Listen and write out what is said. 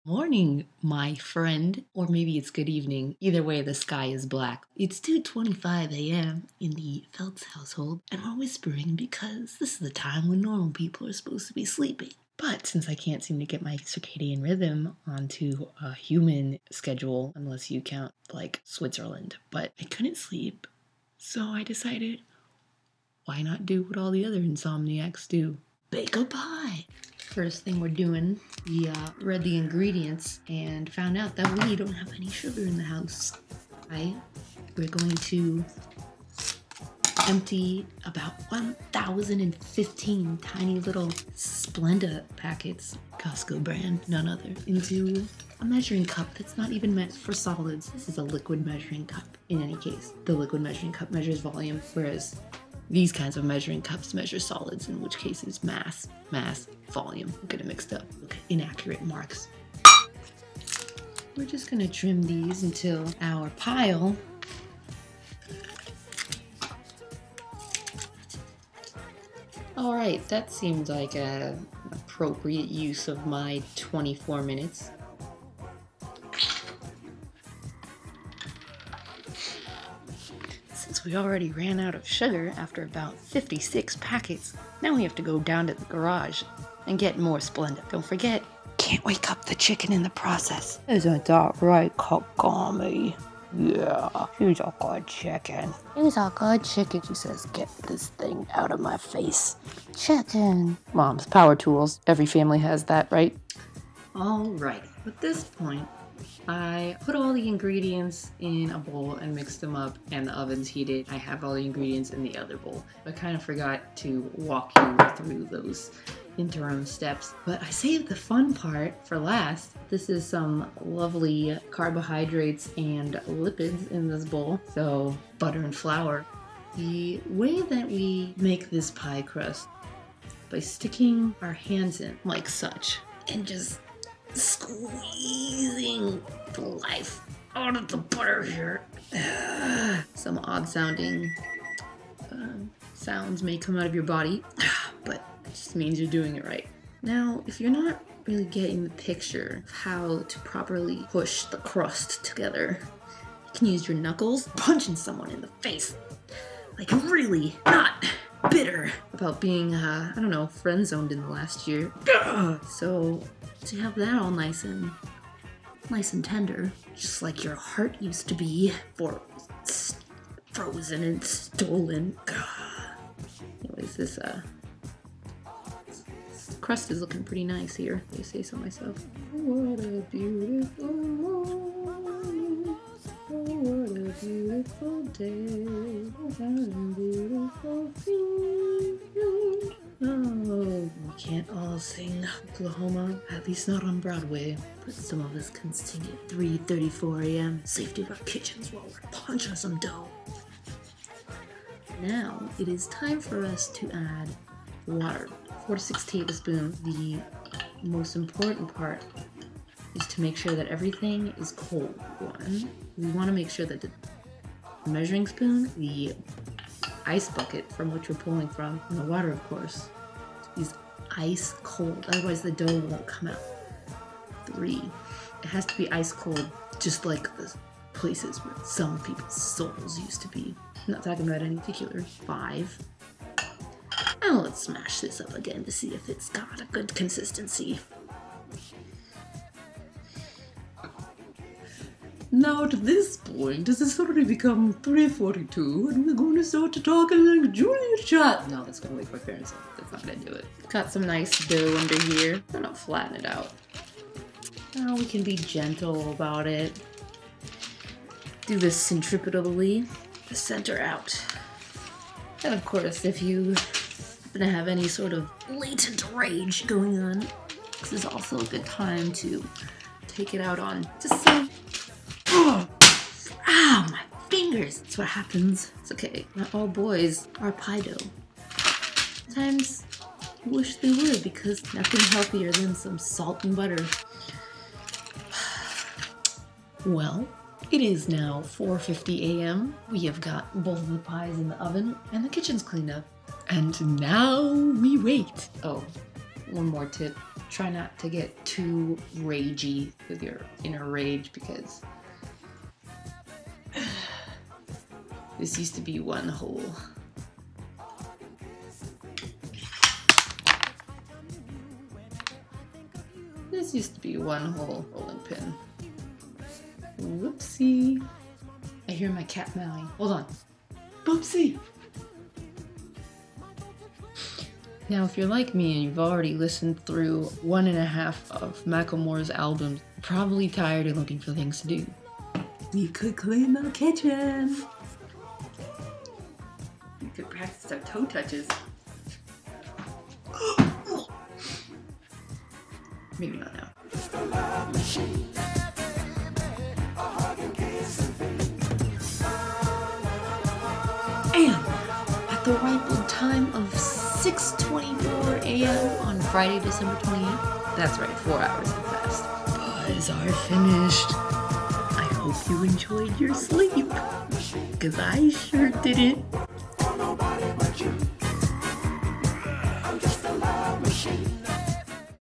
Morning, my friend. Or maybe it's good evening. Either way, the sky is black. It's 2:25 a.m. in the Feltz household, and we're whispering because this is the time when normal people are supposed to be sleeping. But since I can't seem to get my circadian rhythm onto a human schedule, unless you count, like, Switzerland, but I couldn't sleep, so I decided, why not do what all the other insomniacs do? Bake a pie! First thing we're doing, we read the ingredients and found out that we don't have any sugar in the house. Right? We're going to empty about 1,015 tiny little Splenda packets, Costco brand, none other, into a measuring cup that's not even meant for solids. This is a liquid measuring cup. In any case, the liquid measuring cup measures volume, whereas these kinds of measuring cups measure solids, in which case is mass, volume. I'm getting mixed up. Okay, inaccurate marks. We're just gonna trim these until our pile all right, that seems like an appropriate use of my 24 minutes. Since we already ran out of sugar after about 56 packets, now we have to go down to the garage and get more Splenda. Don't forget, can't wake up the chicken in the process. Isn't that right, Kagami? Yeah, she's a good chicken. She's a good chicken. She says, get this thing out of my face. Chicken. Mom's power tools. Every family has that, right? Alright, at this point, I put all the ingredients in a bowl and mixed them up, and the oven's heated. I have all the ingredients in the other bowl. I kind of forgot to walk you through those interim steps, but I saved the fun part for last. This is some lovely carbohydrates and lipids in this bowl, so butter and flour. The way that we make this pie crust, by sticking our hands in like such and just squeezing the life out of the butter here. Some odd sounding sounds may come out of your body, but it just means you're doing it right. Now, if you're not really getting the picture of how to properly push the crust together, you can use your knuckles, punching someone in the face. Like, really not bitter about being, I don't know, friend-zoned in the last year. So, to have that all nice and tender, just like your heart used to be, for frozen and stolen. Anyways, this crust is looking pretty nice here, if I say so myself. What a beautiful morning. Oh, what a beautiful day. What a beautiful feeling. Oh, we can't all sing Oklahoma, at least not on Broadway, but some of us can sing at 3:34 a.m. Safety of our kitchens while we're punching some dough. Now, it is time for us to add water. 4 to 6 tablespoons. The most important part is to make sure that everything is cold. One, we want to make sure that the measuring spoon, the ice bucket from which we're pulling from, and the water, of course, is ice cold. Otherwise, the dough won't come out. 3, it has to be ice cold, just like the places where some people's souls used to be. I'm not talking about any particular. 5. Now let's smash this up again to see if it's got a good consistency. Now at this point, this has already become 3:42, and we're going to start to talking like Julia Child. No, that's gonna wake my parents up. That's not gonna do it. Got some nice dough under here. I'm gonna flatten it out. Now we can be gentle about it. Do this centripetally, the center out. And of course, if you happen to have any sort of latent rage going on, this is also a good time to take it out on just some. Oh, ow, my fingers. That's what happens. It's okay. Not all boys are pie dough. Sometimes I wish they were, because nothing healthier than some salt and butter. Well, it is now 4:50 a.m. We have got both of the pies in the oven, and the kitchen's cleaned up. And now we wait. Oh, one more tip. Try not to get too ragey with your inner rage, because this used to be one hole. This used to be one whole rolling pin. Whoopsie. I hear my cat meowing. Hold on. Boopsie! Now, if you're like me and you've already listened through 1.5 of Macklemore's albums, you're probably tired and looking for things to do. We could clean the kitchen. We could practice our toe touches. Maybe not now. And at the ripe old time of 6:24 a.m. on Friday, December 28th, that's right, 4 hours have passed. Pies are finished. I hope you enjoyed your sleep, because I sure didn't.